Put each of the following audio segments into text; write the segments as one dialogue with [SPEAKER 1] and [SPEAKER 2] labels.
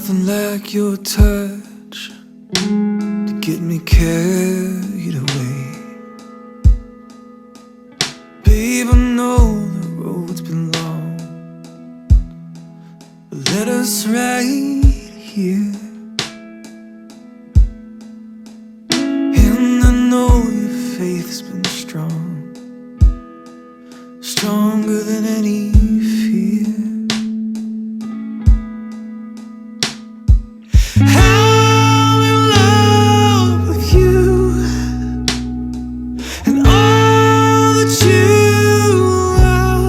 [SPEAKER 1] nothing like your touch to get me carried away. Babe, I know the road's been long, but let us right here. And I know your faith's been strong, stronger than any fear. I'm in love with you and all that you are.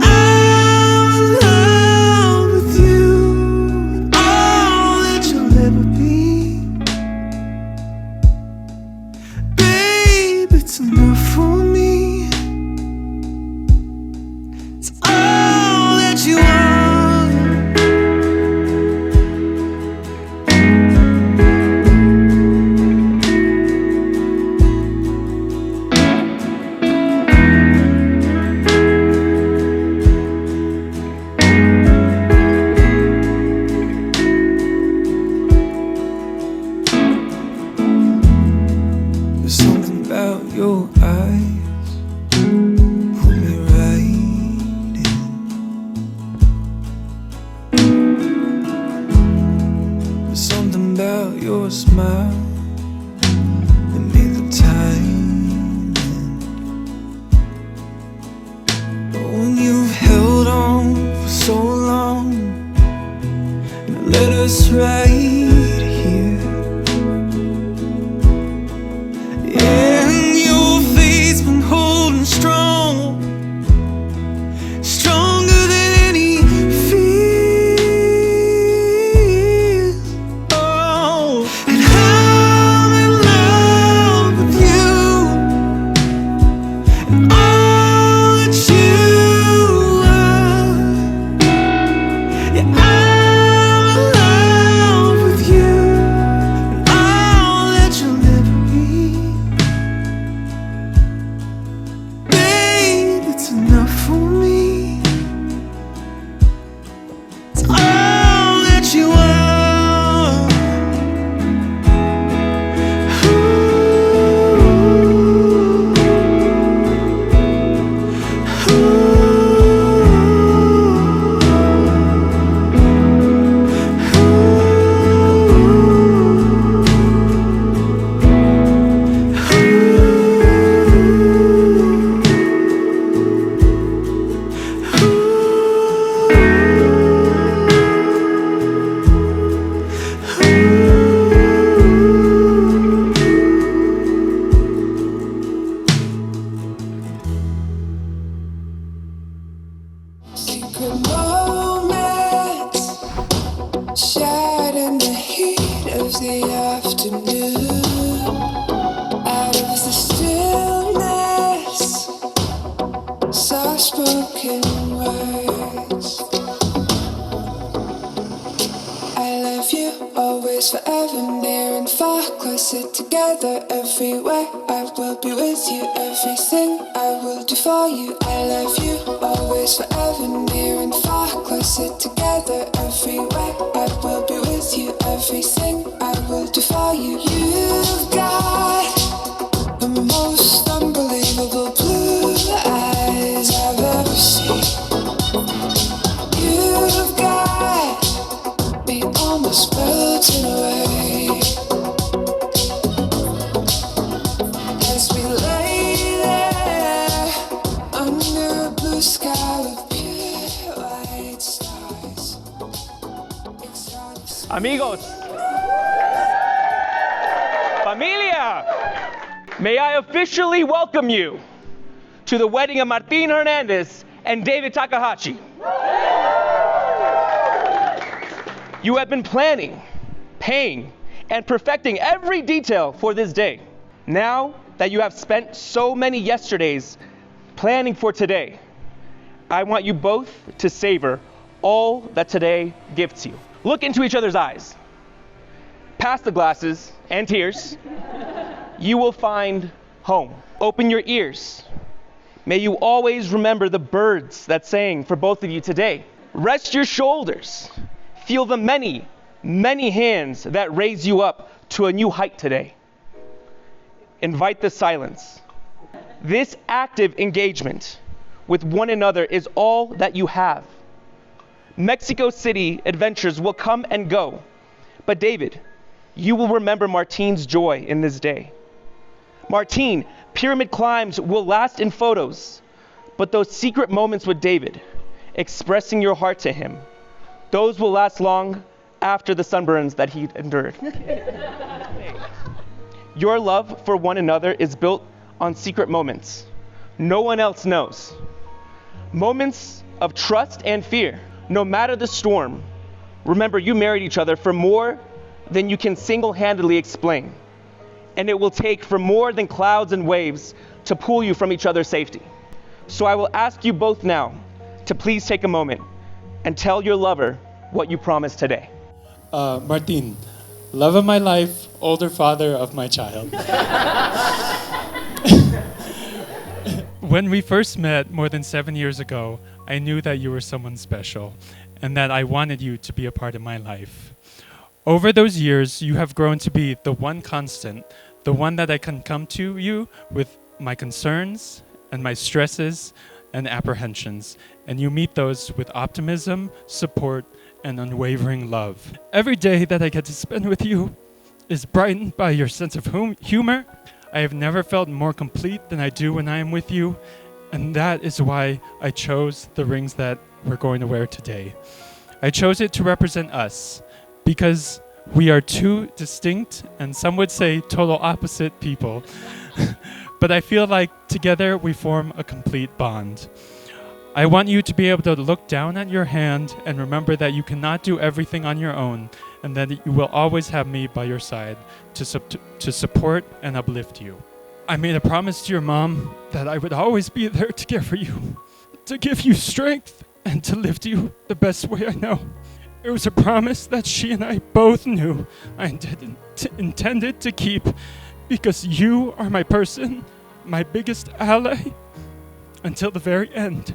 [SPEAKER 1] I'm in love with you and all that you'll ever be. Babe, it's enough for me. It's all that you are. There's something about your eyes, pull me right in. There's something about your smile that made the time end. Oh, and you've held on for so long, and let us right here. And your faith's been holding strong, stronger than any fear. Oh, and I'm in love with you and all that you are. Yeah, I'm in love with you and all that you'll ever be. Babe, it's enough for me. It's all that you are. Secret moments shared in the heat of the afternoon. Out of the stillness, soft-spoken words. I love you always, forever, near and far, closer together everywhere. I will be with you, everything I will do for you. I love you always, forever, near and far, closer together everywhere. I will be with you, everything I will do for you. You've got the most unbelievable blue eyes I've ever seen. You've got me almost melting away as we lay there under a blue sky with pure white stars.
[SPEAKER 2] Amigos, familia, may I officially welcome you to the wedding of Martin Hernandez and David Takahashi. You have been planning, paying, and perfecting every detail for this day. Now that you have spent so many yesterdays planning for today, I want you both to savor all that today gives you. Look into each other's eyes. Past the glasses and tears, you will find home. Open your ears. May you always remember the birds that sang for both of you today. Rest your shoulders Feel the many, many hands that raise you up to a new height today. Invite the silence. This active engagement with one another is all that you have. Mexico City adventures will come and go, but David, you will remember Martine's joy in this day. Martine, pyramid climbs will last in photos, but those secret moments with David, expressing your heart to him, those will last long after the sunburns that he endured. Your love for one another is built on secret moments no one else knows. Moments of trust and fear. No matter the storm, remember you married each other for more than you can single-handedly explain. And it will take for more than clouds and waves to pull you from each other's safety. So I will ask you both now to please take a moment and tell your lover what you promised today.
[SPEAKER 3] Martin, love of my life, older father of my child. When we first met more than 7 years ago, I knew that you were someone special and that I wanted you to be a part of my life. Over those years, you have grown to be the one constant, the one that I can come to you with my concerns and my stresses and apprehensions, and you meet those with optimism, support, and unwavering love. Every day that I get to spend with you is brightened by your sense of humor. I have never felt more complete than I do when I am with you, and that is why I chose the rings that we're going to wear today. I chose it to represent us, because we are two distinct, and some would say total opposite people. But I feel like together we form a complete bond. I want you to be able to look down at your hand and remember that you cannot do everything on your own, and that you will always have me by your side to support and uplift you. I made a promise to your mom that I would always be there to care for you, to give you strength, and to lift you the best way I know. It was a promise that she and I both knew I intended to keep, because you are my person, my biggest ally, until the very end.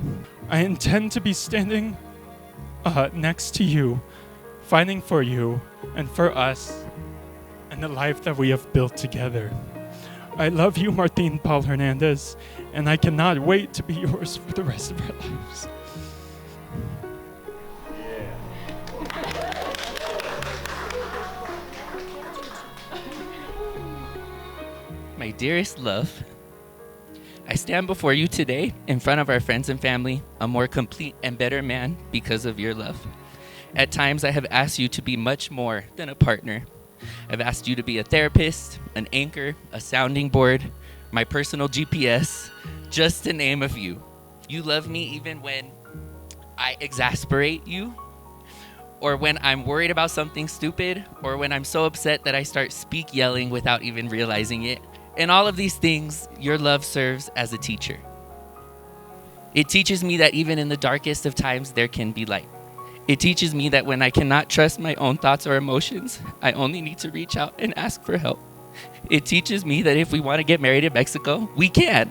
[SPEAKER 3] I intend to be standing next to you, fighting for you and for us and the life that we have built together. I love you, Martin Paul Hernandez, and I cannot wait to be yours for the rest of our lives.
[SPEAKER 4] My dearest love, I stand before you today in front of our friends and family, a more complete and better man because of your love. At times I have asked you to be much more than a partner. I've asked you to be a therapist, an anchor, a sounding board, my personal GPS, just to name a few. You love me even when I exasperate you, or when I'm worried about something stupid, or when I'm so upset that I start speak yelling without even realizing it. In all of these things, your love serves as a teacher. It teaches me that even in the darkest of times, there can be light. It teaches me that when I cannot trust my own thoughts or emotions, I only need to reach out and ask for help. It teaches me that if we want to get married in Mexico, we can.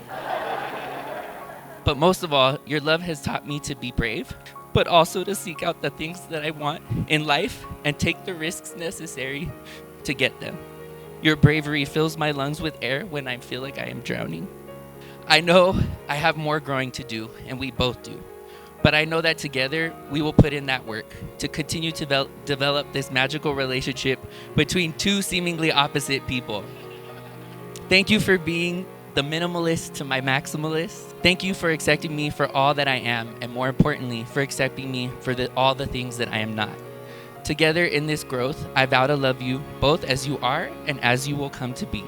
[SPEAKER 4] But most of all, your love has taught me to be brave, but also to seek out the things that I want in life and take the risks necessary to get them. Your bravery fills my lungs with air when I feel like I am drowning. I know I have more growing to do, and we both do. But I know that together, we will put in that work to continue to develop this magical relationship between two seemingly opposite people. Thank you for being the minimalist to my maximalist. Thank you for accepting me for all that I am, and more importantly, for accepting me for all the things that I am not. Together in this growth, I vow to love you both as you are and as you will come to be.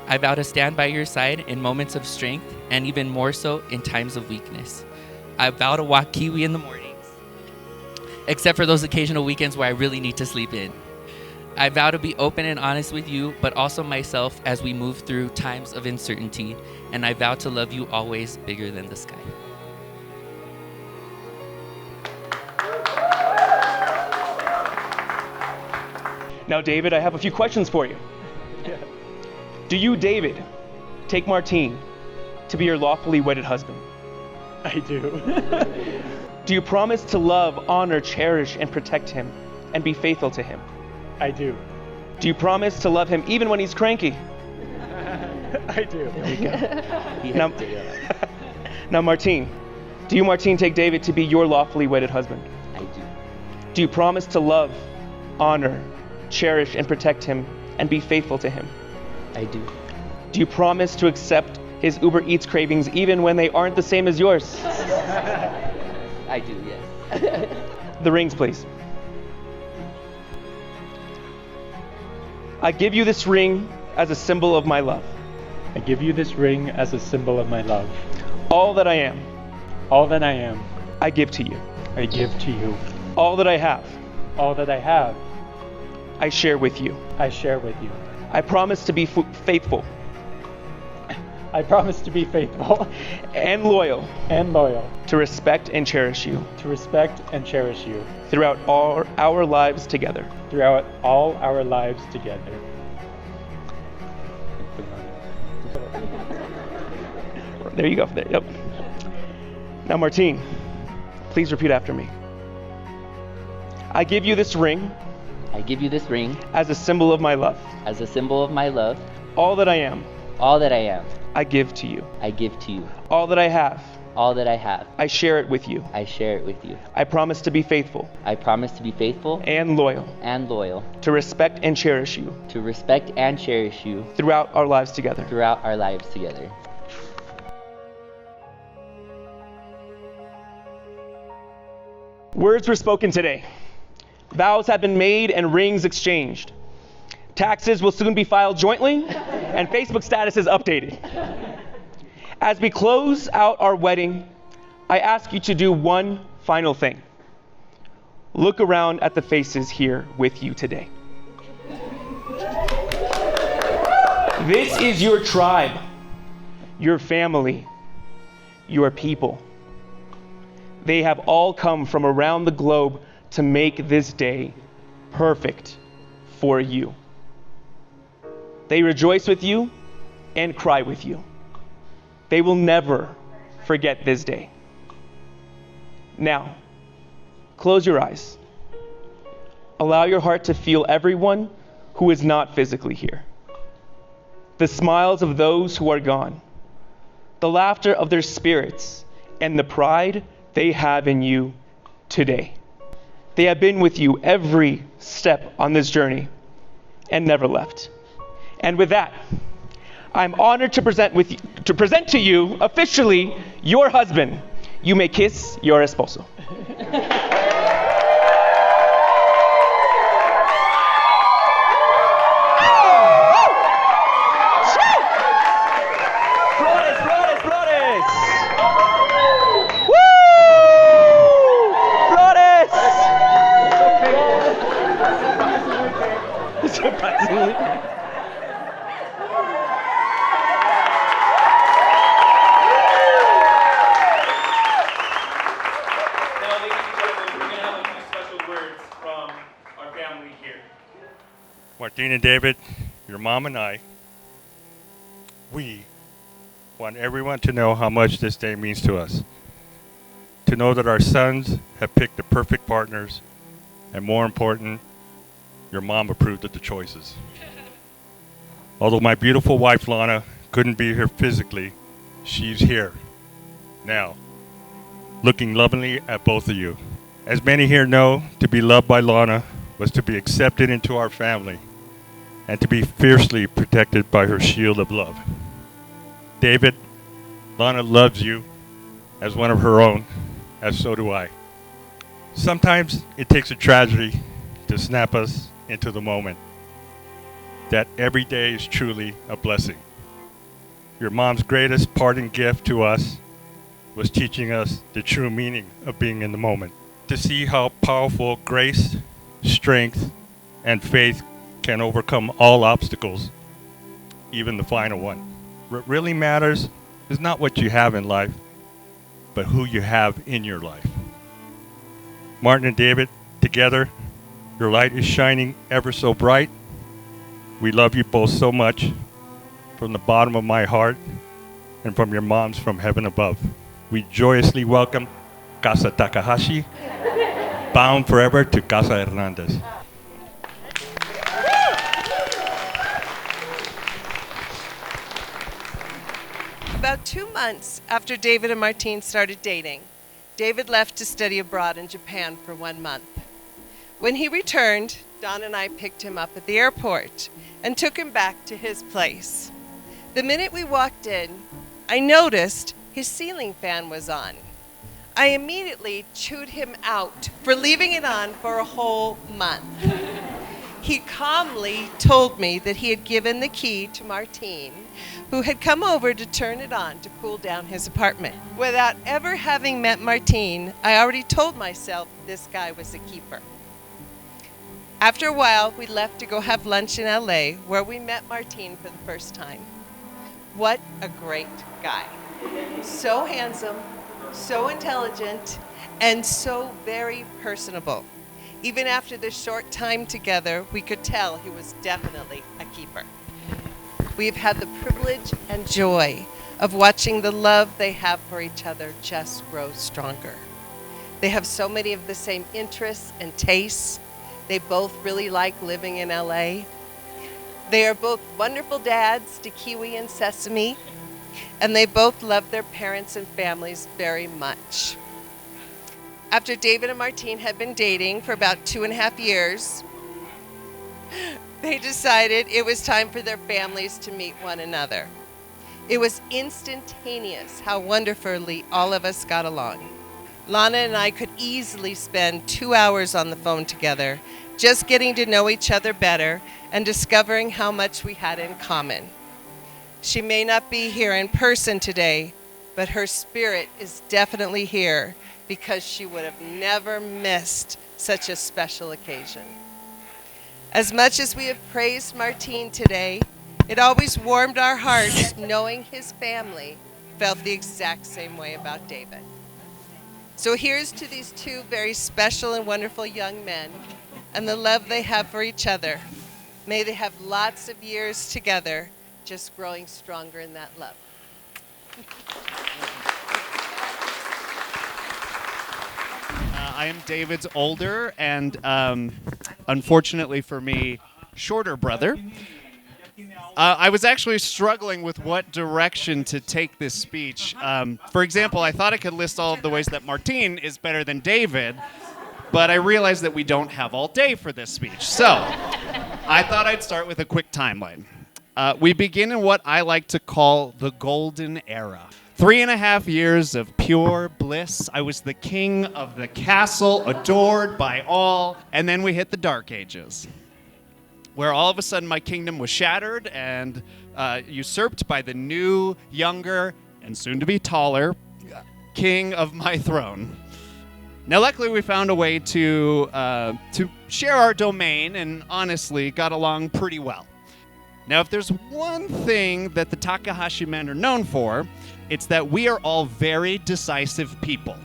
[SPEAKER 4] I vow to stand by your side in moments of strength and even more so in times of weakness. I vow to walk Kiwi in the mornings, except for those occasional weekends where I really need to sleep in. I vow to be open and honest with you, but also myself as we move through times of uncertainty, and I vow to love you always bigger than the sky.
[SPEAKER 2] Now, David, I have a few questions for you. Do you, David, take Martine to be your lawfully wedded husband?
[SPEAKER 3] I do.
[SPEAKER 2] Do you promise to love, honor, cherish, and protect him and be faithful to him?
[SPEAKER 3] I do.
[SPEAKER 2] Do you promise to love him even when he's cranky?
[SPEAKER 3] I do.
[SPEAKER 2] Now, now, Martine, do you, Martine, take David to be your lawfully wedded husband?
[SPEAKER 5] I do.
[SPEAKER 2] Do you promise to love, honor, cherish, and protect him and be faithful to him?
[SPEAKER 5] I do.
[SPEAKER 2] Do you promise to accept his Uber Eats cravings even when they aren't the same as yours?
[SPEAKER 5] I do, yes.
[SPEAKER 2] The rings, please. I give you this ring as a symbol of my love.
[SPEAKER 3] I give you this ring as a symbol of my love.
[SPEAKER 2] All that I am,
[SPEAKER 3] All that I am,
[SPEAKER 2] I give to you.
[SPEAKER 3] I give to you.
[SPEAKER 2] All that I have,
[SPEAKER 3] All that I have,
[SPEAKER 2] I share with you.
[SPEAKER 3] I share with you.
[SPEAKER 2] I promise to be faithful
[SPEAKER 3] I promise to be faithful
[SPEAKER 2] and loyal,
[SPEAKER 3] and loyal,
[SPEAKER 2] to respect and cherish you
[SPEAKER 3] to respect and cherish you
[SPEAKER 2] throughout all our lives together.
[SPEAKER 3] throughout all our lives together.
[SPEAKER 2] There you go. There, yep. Now, Martine, please repeat after me. I give you this ring
[SPEAKER 5] I give you this ring
[SPEAKER 2] as a symbol of my love.
[SPEAKER 5] as a symbol of my love.
[SPEAKER 2] All that I am,
[SPEAKER 5] All that I am,
[SPEAKER 2] I give to you.
[SPEAKER 5] I give to you.
[SPEAKER 2] All that I have,
[SPEAKER 5] All that I have,
[SPEAKER 2] I share it with you.
[SPEAKER 5] I share it with you.
[SPEAKER 2] I promise to be faithful
[SPEAKER 5] I promise to be faithful
[SPEAKER 2] and loyal,
[SPEAKER 5] and loyal,
[SPEAKER 2] to respect and cherish you
[SPEAKER 5] to respect and cherish you
[SPEAKER 2] throughout our lives together.
[SPEAKER 5] throughout our lives together.
[SPEAKER 2] Words were spoken today. Vows have been made and rings exchanged. Taxes will soon be filed jointly and Facebook status is updated. As we close out our wedding, I ask you to do one final thing. Look around at the faces here with you today. This is your tribe, your family, your people. They have all come from around the globe to make this day perfect for you. They rejoice with you and cry with you. They will never forget this day. Now, close your eyes. Allow your heart to feel everyone who is not physically here. The smiles of those who are gone, the laughter of their spirits, and the pride they have in you today. They have been with you every step on this journey and never left. And with that, I'm honored to present to you officially your husband. You may kiss your esposo. Flores, flores, flores. Woo! Flores. Surprisingly.
[SPEAKER 6] Martine and David, your mom and I, we want everyone to know how much this day means to us. To know that our sons have picked the perfect partners, and more important, your mom approved of the choices. Although my beautiful wife Lana couldn't be here physically, she's here now, looking lovingly at both of you. As many here know, to be loved by Lana was to be accepted into our family and to be fiercely protected by her shield of love. David, Lana loves you as one of her own, as so do I. Sometimes it takes a tragedy to snap us into the moment that every day is truly a blessing. Your mom's greatest parting gift to us was teaching us the true meaning of being in the moment. To see how powerful grace, strength, and faith can overcome all obstacles, even the final one. What really matters is not what you have in life, but who you have in your life. Martin and David, together, your light is shining ever so bright. We love you both so much, from the bottom of my heart and from your moms from heaven above. We joyously welcome Casa Takahashi bound forever to Casa Hernandez.
[SPEAKER 7] About 2 months after David and Martine started dating, David left to study abroad in Japan for 1 month. When he returned, Don and I picked him up at the airport and took him back to his place. The minute we walked in, I noticed his ceiling fan was on. I immediately chewed him out for leaving it on for a whole month. He calmly told me that he had given the key to Martine, who had come over to turn it on to cool down his apartment. Without ever having met Martine, I already told myself this guy was a keeper. After a while, we left to go have lunch in LA, where we met Martine for the first time. What a great guy. So handsome, so intelligent, and so very personable. Even after this short time together, we could tell he was definitely a keeper. We've had the privilege and joy of watching the love they have for each other just grow stronger. They have so many of the same interests and tastes. They both really like living in LA. They are both wonderful dads to Kiwi and Sesame, and they both love their parents and families very much. After David and Martine had been dating for about 2.5 years, they decided it was time for their families to meet one another. It was instantaneous how wonderfully all of us got along. Lana and I could easily spend 2 hours on the phone together, just getting to know each other better and discovering how much we had in common. She may not be here in person today, but her spirit is definitely here because she would have never missed such a special occasion. As much as we have praised Martine today, it always warmed our hearts knowing his family felt the exact same way about David. So here's to these two very special and wonderful young men and the love they have for each other. May they have lots of years together, just growing stronger in that love.
[SPEAKER 8] I am David's older and, unfortunately for me, shorter brother. I was actually struggling with what direction to take this speech. For example, I thought I could list all of the ways that Martine is better than David, but I realized that we don't have all day for this speech. So I thought I'd start with a quick timeline. We begin in what I like to call the golden era. 3.5 years of pure bliss. I was the king of the castle, adored by all. And then we hit the dark ages, where all of a sudden my kingdom was shattered and usurped by the new, younger, and soon-to-be taller king of my throne. Now, luckily, we found a way to share our domain and honestly got along pretty well. Now, if there's one thing that the Takahashi men are known for, it's that we are all very decisive people.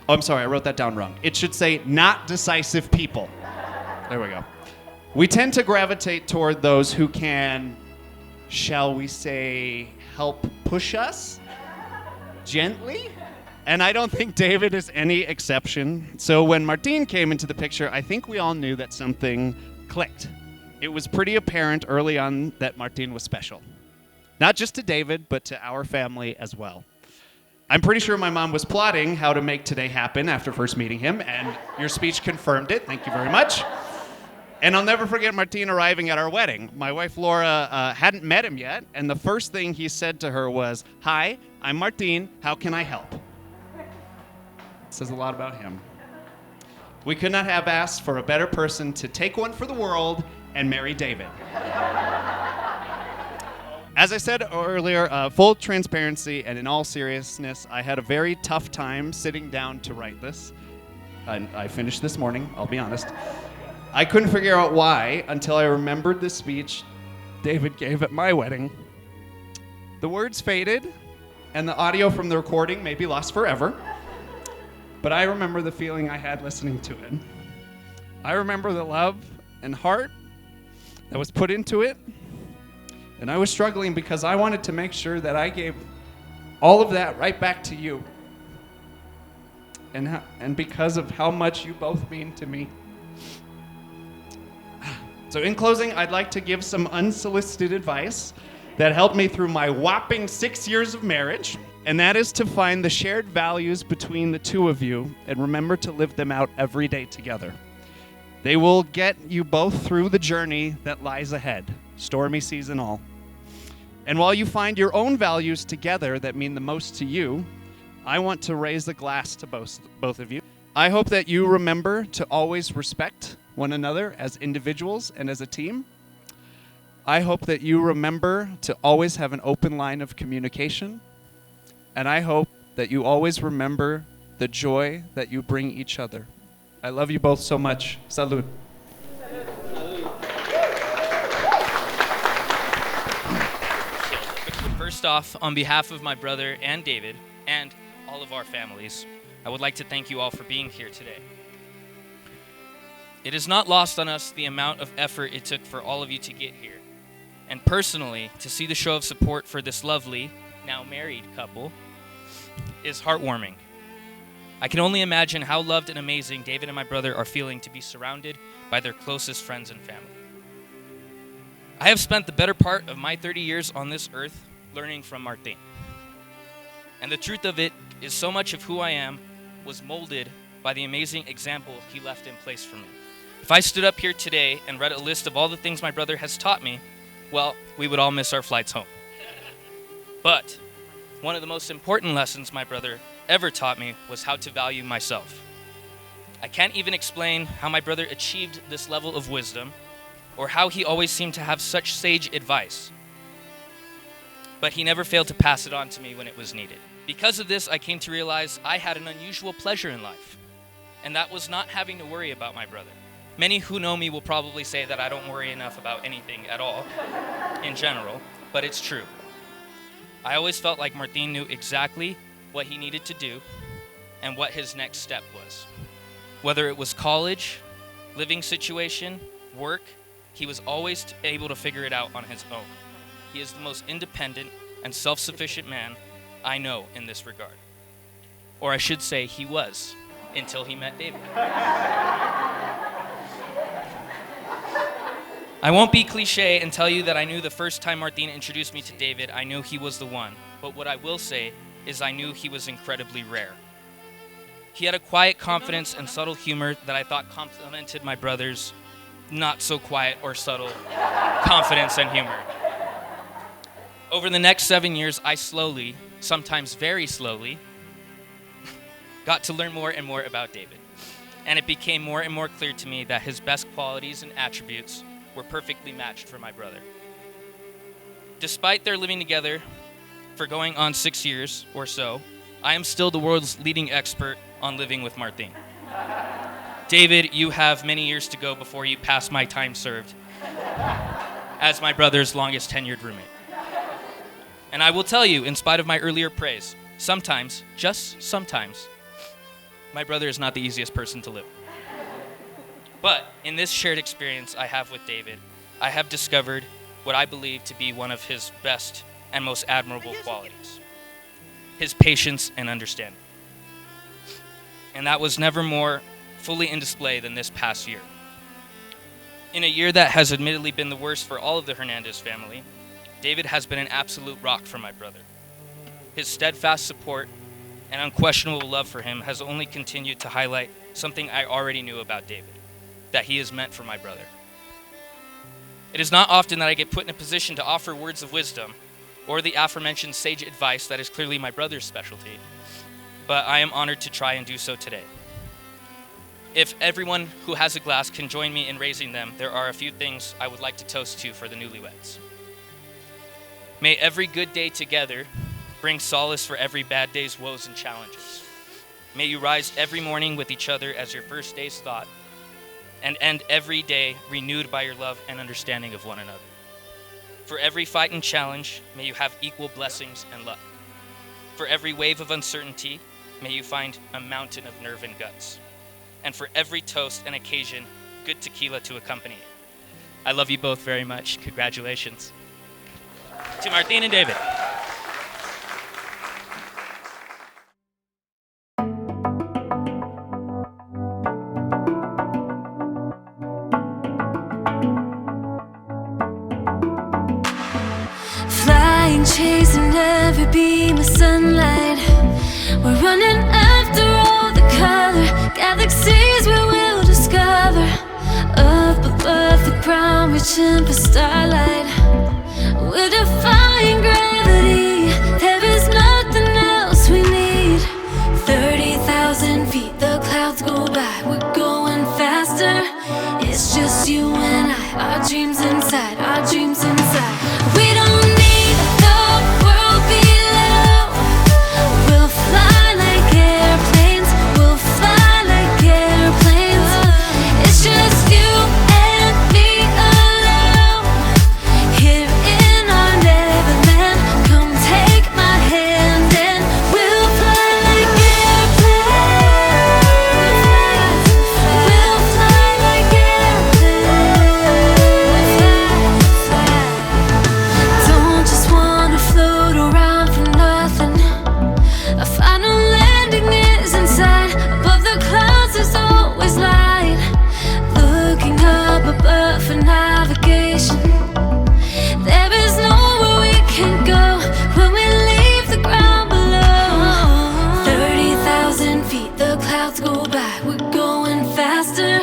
[SPEAKER 8] Oh, I'm sorry, I wrote that down wrong. It should say not decisive people. There we go. We tend to gravitate toward those who can, shall we say, help push us gently. And I don't think David is any exception. So when Martine came into the picture, I think we all knew that something clicked. It was pretty apparent early on that Martine was special. Not just to David, but to our family as well. I'm pretty sure my mom was plotting how to make today happen after first meeting him, and your speech confirmed it. Thank you very much. And I'll never forget Martine arriving at our wedding. My wife Laura hadn't met him yet, and the first thing he said to her was, "Hi, I'm Martine. How can I help?" It says a lot about him. We could not have asked for a better person to take one for the world and marry David. As I said earlier, full transparency and in all seriousness, I had a very tough time sitting down to write this. I finished this morning, I'll be honest. I couldn't figure out why until I remembered the speech David gave at my wedding. The words faded, and the audio from the recording may be lost forever, but I remember the feeling I had listening to it. I remember the love and heart that was put into it, and I was struggling because I wanted to make sure that I gave all of that right back to you. and because of how much you both mean to me. So in closing, I'd like to give some unsolicited advice that helped me through my whopping 6 years of marriage, and that is to find the shared values between the two of you and remember to live them out every day together. They will get you both through the journey that lies ahead, stormy seas and all. And while you find your own values together that mean the most to you, I want to raise a glass to both of you. I hope that you remember to always respect one another as individuals and as a team. I hope that you remember to always have an open line of communication. And I hope that you always remember the joy that you bring each other. I love you both so much. Salud.
[SPEAKER 4] First off, on behalf of my brother and David and all of our families, I would like to thank you all for being here today. It is not lost on us the amount of effort it took for all of you to get here. And personally, to see the show of support for this lovely, now married couple is heartwarming. I can only imagine how loved and amazing David and my brother are feeling to be surrounded by their closest friends and family. I have spent the better part of my 30 years on this earth learning from Martin. And the truth of it is so much of who I am was molded by the amazing example he left in place for me. If I stood up here today and read a list of all the things my brother has taught me, well, we would all miss our flights home. But one of the most important lessons my brother ever taught me was how to value myself. I can't even explain how my brother achieved this level of wisdom or how he always seemed to have such sage advice. But he never failed to pass it on to me when it was needed. Because of this, I came to realize I had an unusual pleasure in life, and that was not having to worry about my brother. Many who know me will probably say that I don't worry enough about anything at all, in general, but it's true. I always felt like Martin knew exactly what he needed to do and what his next step was. Whether it was college, living situation, work, he was always able to figure it out on his own. He is the most independent and self-sufficient man I know in this regard. Or I should say he was, until he met David. I won't be cliche and tell you that I knew the first time Martin introduced me to David, I knew he was the one. But what I will say is I knew he was incredibly rare. He had a quiet confidence and subtle humor that I thought complemented my brother's not so quiet or subtle confidence and humor. Over the next 7 years, I slowly, sometimes very slowly, got to learn more and more about David. And it became more and more clear to me that his best qualities and attributes were perfectly matched for my brother. Despite their living together for going on 6 years or so, I am still the world's leading expert on living with Martin. David, you have many years to go before you pass my time served as my brother's longest tenured roommate. And I will tell you, in spite of my earlier praise, sometimes, just sometimes, my brother is not the easiest person to live with. But in this shared experience I have with David, I have discovered what I believe to be one of his best and most admirable qualities: his patience and understanding. And that was never more fully in display than this past year. In a year that has admittedly been the worst for all of the Hernandez family, David has been an absolute rock for my brother. His steadfast support and unquestionable love for him has only continued to highlight something I already knew about David, that he is meant for my brother. It is not often that I get put in a position to offer words of wisdom or the aforementioned sage advice that is clearly my brother's specialty, but I am honored to try and do so today. If everyone who has a glass can join me in raising them, there are a few things I would like to toast to for the newlyweds. May every good day together bring solace for every bad day's woes and challenges. May you rise every morning with each other as your first day's thought, and end every day renewed by your love and understanding of one another. For every fight and challenge, may you have equal blessings and luck. For every wave of uncertainty, may you find a mountain of nerve and guts. And for every toast and occasion, good tequila to accompany it. I love you both very much. Congratulations. To Martin and David.
[SPEAKER 1] chasing every beam of sunlight. We're running after all the color galaxies we will discover. Up above the ground, reaching for starlight. We're defying gravity. There is nothing else we need. 30,000 feet, the clouds go by. We're going faster. It's just you and I. Our dreams inside. Our dreams inside. We don't need the world below. We'll fly like airplanes. We'll fly like airplanes. It's just you and me alone. Here in our Neverland. Come take my hand and we'll fly like airplanes. We'll fly like airplanes. Don't just wanna float around for nothing. Our final landing is inside. Above the clouds there's always light. Looking up above for navigation. There is nowhere we can go when we leave the ground below. 30,000 feet, the clouds go by. We're going faster.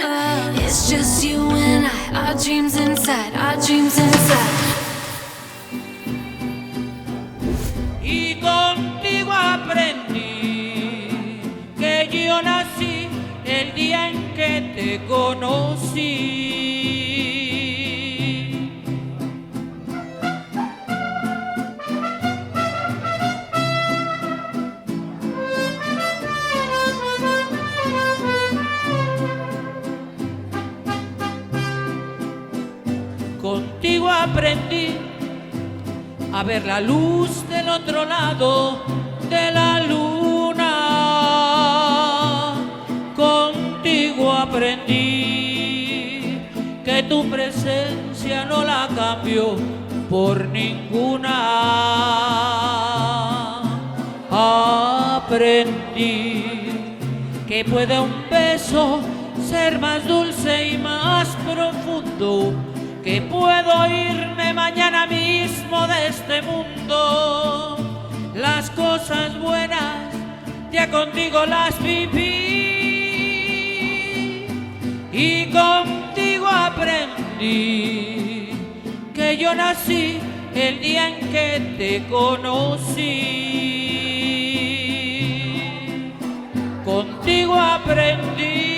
[SPEAKER 1] It's just you and I. Our dreams inside. Our dreams inside.
[SPEAKER 9] Y contigo aprendí que yo nací el día en que te conocí. Contigo aprendí a ver la luz del otro lado de la luna. Contigo aprendí que tu presencia no la cambio por ninguna. Aprendí que puede un beso ser más dulce y más profundo, que puedo irme mañana mismo de este mundo. Las cosas buenas ya contigo las viví y contigo aprendí que yo nací el día en que te conocí. Contigo aprendí.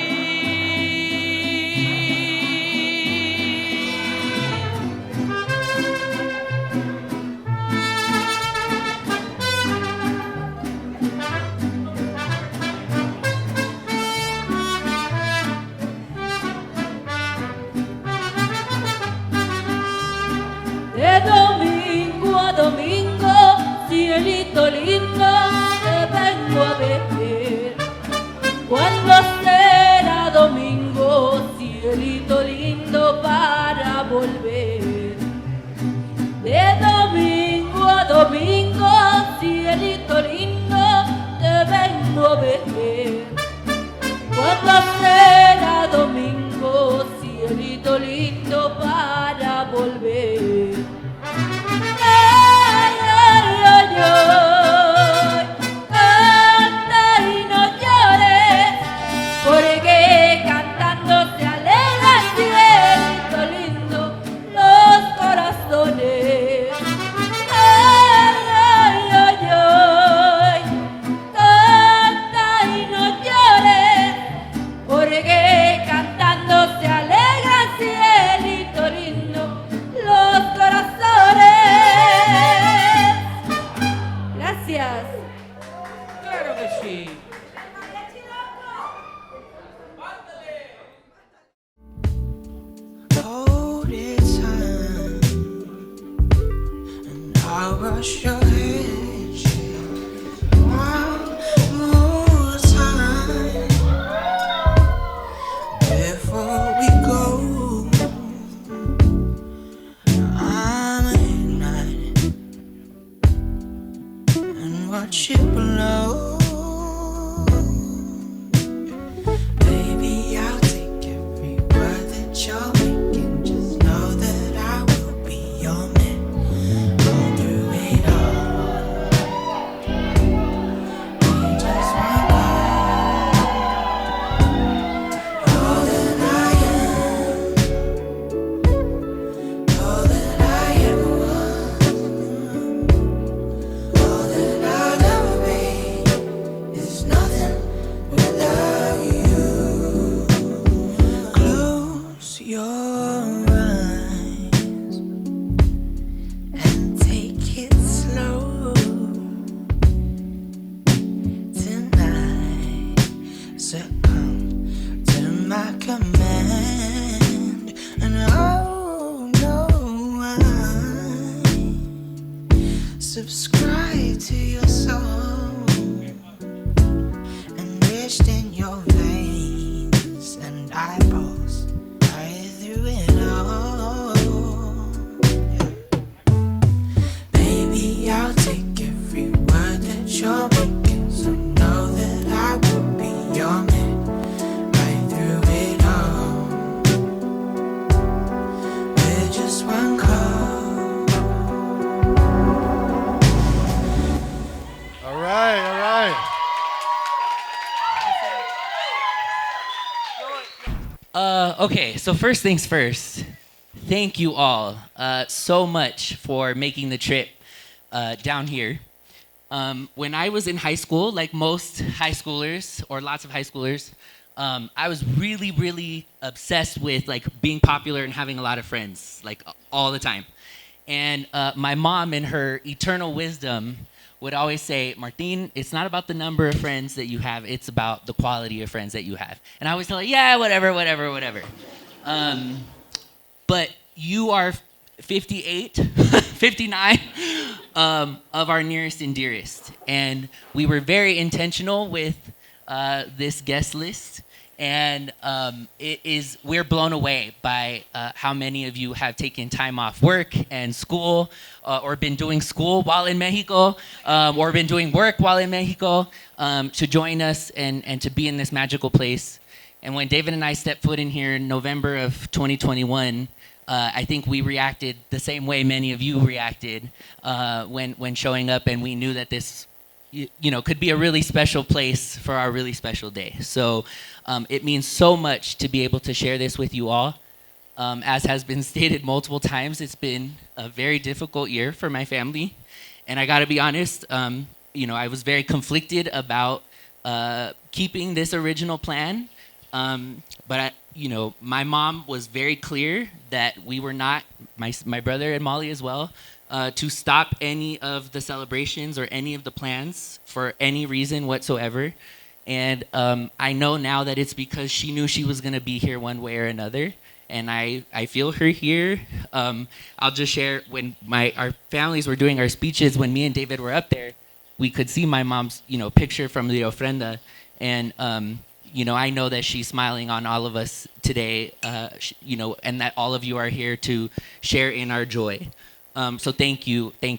[SPEAKER 10] De domingo a domingo, cielito lindo, te vengo a ver. ¿Cuándo será domingo, cielito lindo, para volver? De domingo a domingo, cielito lindo, te vengo a ver. ¿Cuándo será domingo, cielito lindo, para volver? Ay, ay, ay, ay, canta y no llores, porque cantando se alegra el cielito lindo, los corazones. Ay, ay, ay, ay, canta y no llores, porque cantando se alegra el cielito lindo, los corazones. Gracias.
[SPEAKER 9] Claro que sí.
[SPEAKER 1] Hold it time, and I'll brush your hair. One more time before we go. I'm ignited and watch it blow. Baby, I'll take every word that you're making. Just know that I will be your man all through it all. succumb to my command, and oh no, I subscribe to your soul, enriched in your veins and eyeballs, right through it all. Yeah. Baby, I'll take every word that you're making, so know that I will be your man right through it all. We're just one call.
[SPEAKER 11] All right, all right.
[SPEAKER 4] Okay, so first things first. Thank you all so much for making the trip down here. When I was in high school, like most high schoolers or lots of high schoolers, I was really, really obsessed with like being popular and having a lot of friends, like all the time. And my mom, in her eternal wisdom, would always say, Martin, it's not about the number of friends that you have, it's about the quality of friends that you have. And I always tell her, yeah, whatever. But you are 58, 59 of our nearest and dearest. And we were very intentional with this guest list. And we're blown away by how many of you have taken time off work and school, or been doing school while in Mexico, or been doing work while in Mexico, to join us and to be in this magical place. And when David and I stepped foot in here in November of 2021, I think we reacted the same way many of you reacted when showing up, and we knew that this could be a really special place for our really special day. So it means so much to be able to share this with you all. As has been stated multiple times, it's been a very difficult year for my family. And I gotta be honest, I was very conflicted about keeping this original plan. But my mom was very clear that we were not, my brother and Molly as well, to stop any of the celebrations or any of the plans for any reason whatsoever. And I know now that it's because she knew she was going to be here one way or another. And I feel her here. I'll just share, when our families were doing our speeches, when me and David were up there, we could see my mom's picture from the ofrenda. And I know that she's smiling on all of us today, and that all of you are here to share in our joy. So thank you. In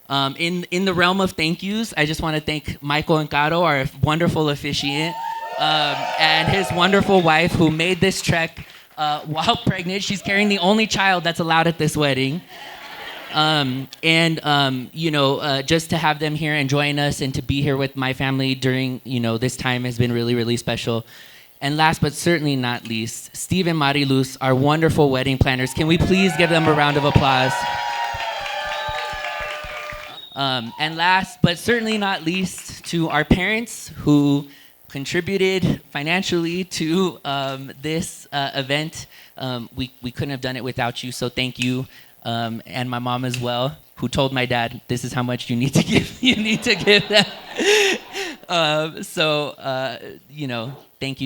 [SPEAKER 4] the realm of thank yous, I just want to thank Michael and Caro, our wonderful officiant, and his wonderful wife, who made this trek while pregnant. She's carrying the only child that's allowed at this wedding. Just to have them here and join us, and to be here with my family during this time has been really, really special. And last but certainly not least, Steve and Mariluz, our wonderful wedding planners. Can we please give them a round of applause? And last but certainly not least, to our parents who contributed financially to this event. We couldn't have done it without you, so thank you. And my mom as well, who told my dad, this is how much you need to give. You need to give them. Thank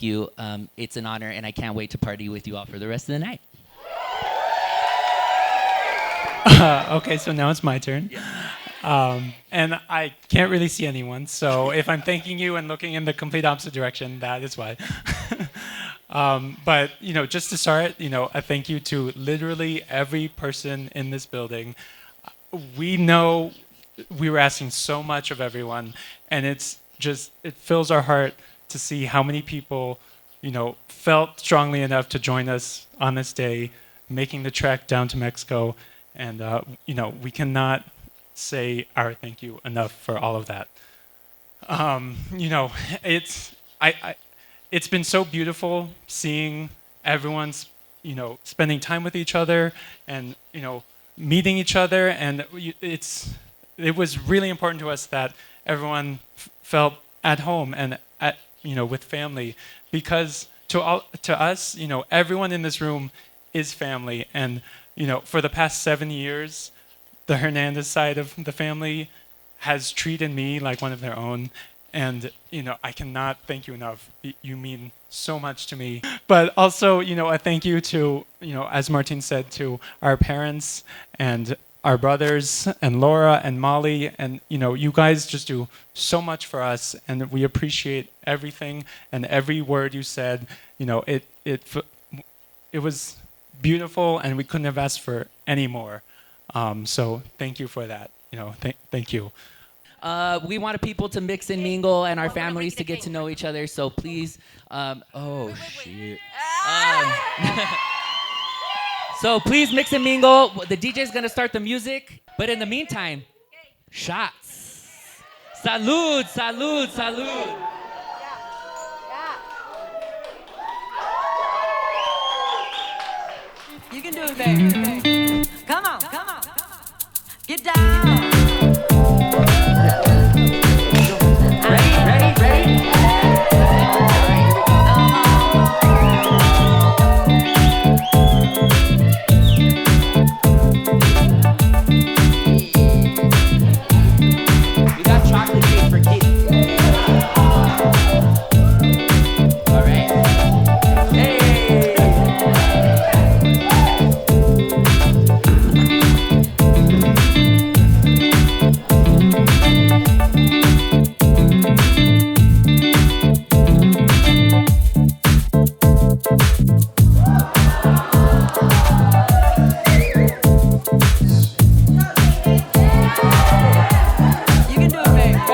[SPEAKER 4] you. It's an honor, and I can't wait to party with you all for the rest of the night.
[SPEAKER 3] Okay, so now it's my turn. And I can't really see anyone, so if I'm thanking you and looking in the complete opposite direction, that is why. But just to start, a thank you to literally every person in this building. We know we were asking so much of everyone, and it fills our heart to see how many people, felt strongly enough to join us on this day, making the trek down to Mexico, and we cannot say our thank you enough for all of that. It's been so beautiful seeing everyone's, spending time with each other and, meeting each other. And it was really important to us that everyone felt at home and with family, because to us, everyone in this room is family. And, for the past 7 years, the Hernandez side of the family has treated me like one of their own. And, I cannot thank you enough. You mean so much to me. But also, a thank you to, as Martin said, to our parents and our brothers and Laura and Molly. And, you guys just do so much for us. And we appreciate everything and every word you said. It was beautiful, and we couldn't have asked for any more. So thank you for that. Thank you.
[SPEAKER 4] We wanted people to mix and mingle and our families to get to know each other. So please, shit. So please mix and mingle. The DJ's gonna start the music. But in the meantime, shots. Salud, salud, salud.
[SPEAKER 11] You can do it, baby. Come on, come on. Get down. Ready?
[SPEAKER 4] We got chocolate cake for kids. All right. Hey.
[SPEAKER 11] You can do it, baby. Come on.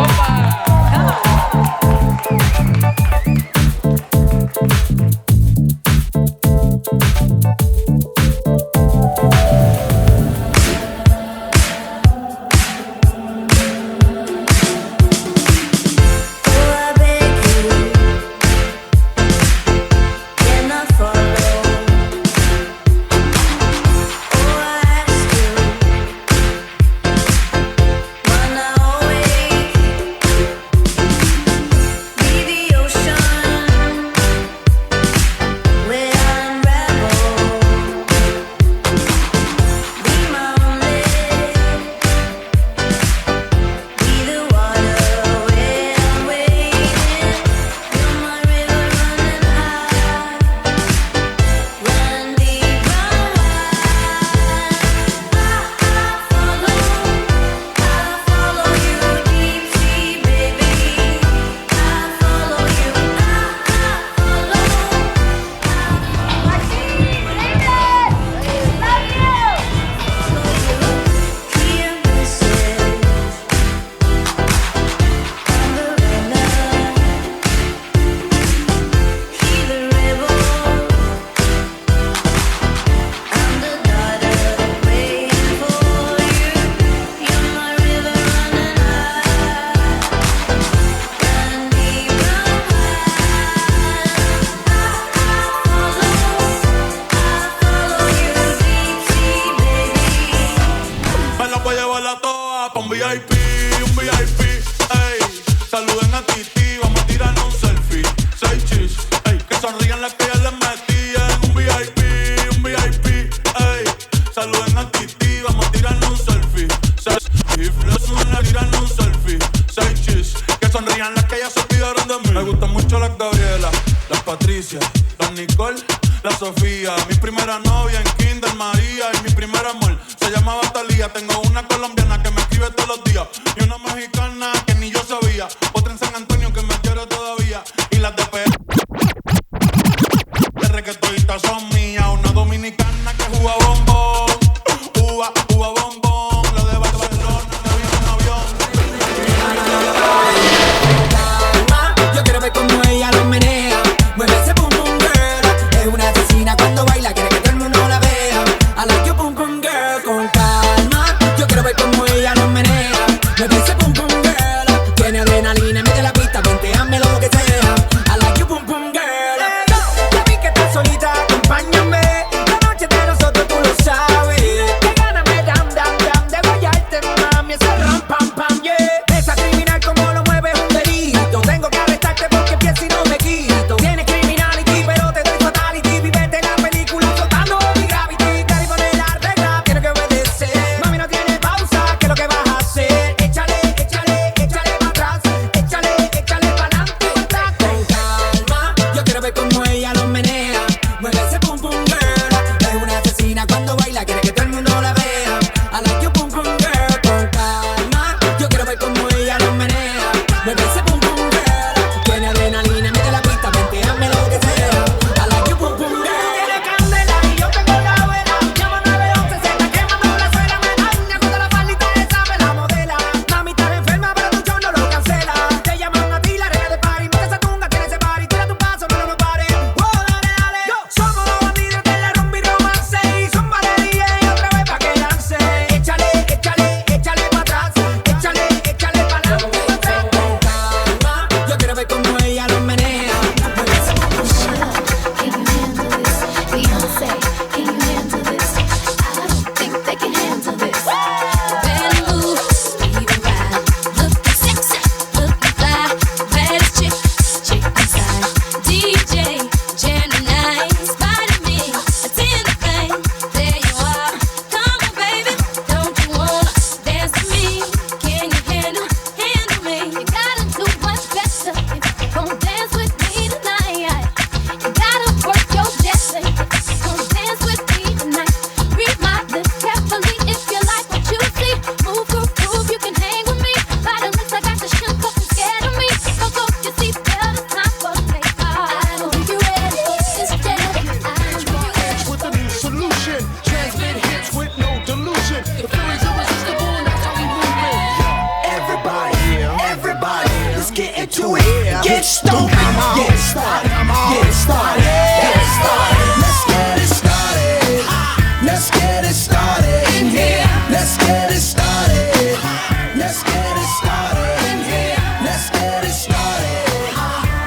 [SPEAKER 12] Me la voy a llevar a todas pa' un VIP, ey. Saluden a Titi, vamos a tirarnos un selfie. 6 chis, ey. Que sonrían las que ya les metí en un VIP, ey. Saluden a Titi, vamos a tirarnos un selfie. Tirarnos un selfie. 6 chis, que sonrían las que ya se olvidaron de mí. Me gustan mucho las Gabriela, las Patricia, las Nicole, la Sofía. Mi primera novia en Kinder María y mi primer amor se llamaba Talía. Tengo una colombiana que me escribe todos los días y una mexicana que ni yo sabía. Otra en San Antonio que me quiere todavía y las de PR que toditas son mías. Una dominicana que juega bombón, uva bombón. La de Barcelona me vino en avión.
[SPEAKER 13] Yo quiero ver cómo ella lo menea. Mueve ese pum pum girl. Es una asesina cuando baila, quiere que todo el mundo la vea. I like your pum pum girl. Con calma, yo quiero ver cómo ella lo menea. Mueve ese pum pum stupid. Get it started, get it started, get it started. Let's get it started. Let's get it started in here. Let's get it started. Let's get it started in here. Let's get it started.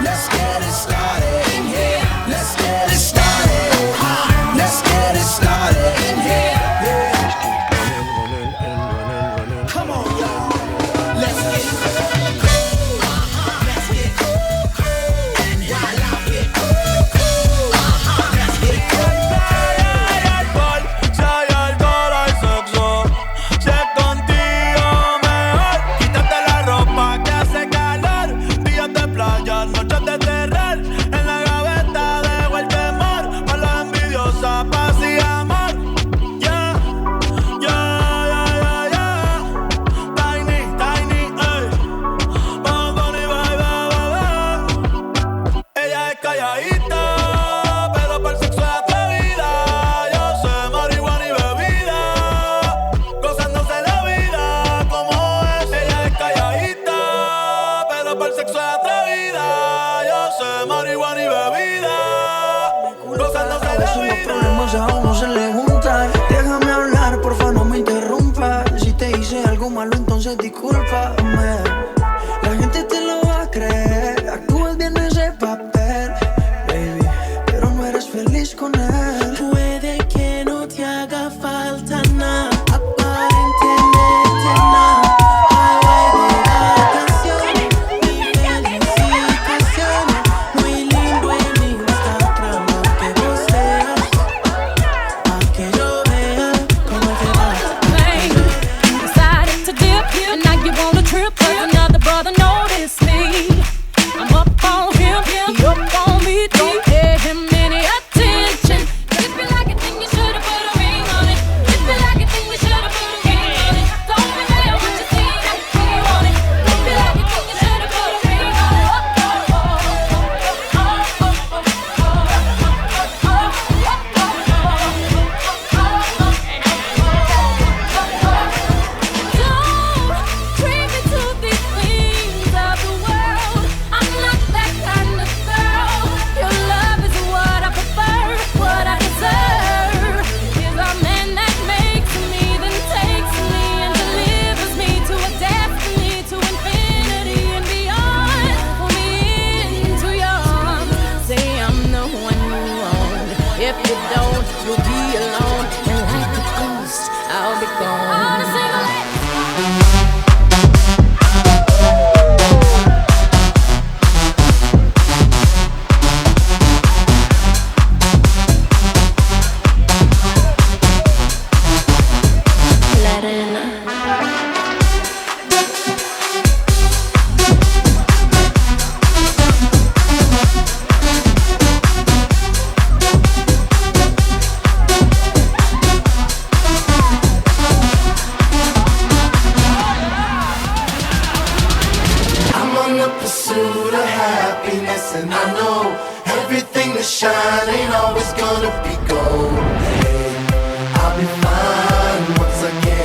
[SPEAKER 13] Let's get it started in here. Let's get it started. Let's get it started in here. Come on, y'all. Let's get cool. Let's get cool. And while I get cool. Let's get cool.
[SPEAKER 12] Si hay alcohol hay sexo, si es contigo mejor. Quítate la ropa que hace calor. Días de playa, noches de terror. En la gaveta dejo el temor. Para la envidiosa, paz y amor. Yeah, yeah, yeah, yeah, yeah. Tiny, tiny, ey. Vamos con y bye. Ella es calladita, pero para el sexo es atrevida. Yo sé marihuana y bebida, gozándose la vida como es. Ella es calladita, pero para el sexo es atrevida. Yo sé marihuana y bebida, gozándose
[SPEAKER 14] A
[SPEAKER 12] la
[SPEAKER 14] veces los
[SPEAKER 12] vida.
[SPEAKER 14] problemas a uno se le juntan. Déjame hablar, porfa, no me interrumpas. Si te hice algo malo, entonces discúlpame. La gente te lo va a creer. Actúas bien ese papel, baby, pero no eres feliz con él. Puede que no te haga falta nada, aparentemente nada. Highway de vacaciones, mi felicitaciones. Muy lindo en Instagram lo que posteas, pa' que yo vea cómo te va.
[SPEAKER 10] Decided to dip, and now you on a trip, 'cause another brother noticed me. I'm up on him, he up on me, don't pay him any attention. If you like it, then you should've put a ring on it. If you like it, then you should've put a ring on it. Don't be mad what you see, that you want it. If you like it, then you should've put a ring on it. Don't treat me to these things of the world. I'm not that kind of girl. Your love is what I prefer, what I deserve. Is a man that makes me, then takes me and delivers me to a destiny, to infinity and beyond. Pull me into your arms, say I'm the one you want. If you don't, you'll be alone, and like a ghost, I'll be gone. All the single
[SPEAKER 13] I'm on the pursuit of happiness, and I know everything that shine ain't always gonna be gold. Hey, I'll be fine once I get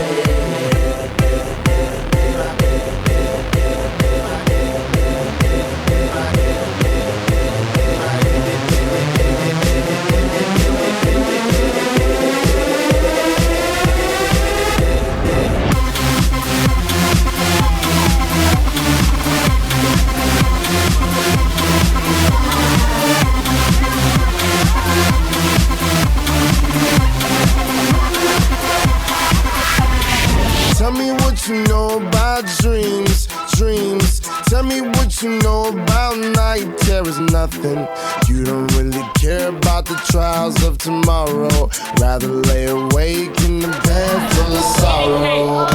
[SPEAKER 13] Tell me what you know about dreams, dreams. Tell me what you know about night terrors, nothing. You don't really care about the trials of tomorrow. Rather lay awake in the bed full of sorrow.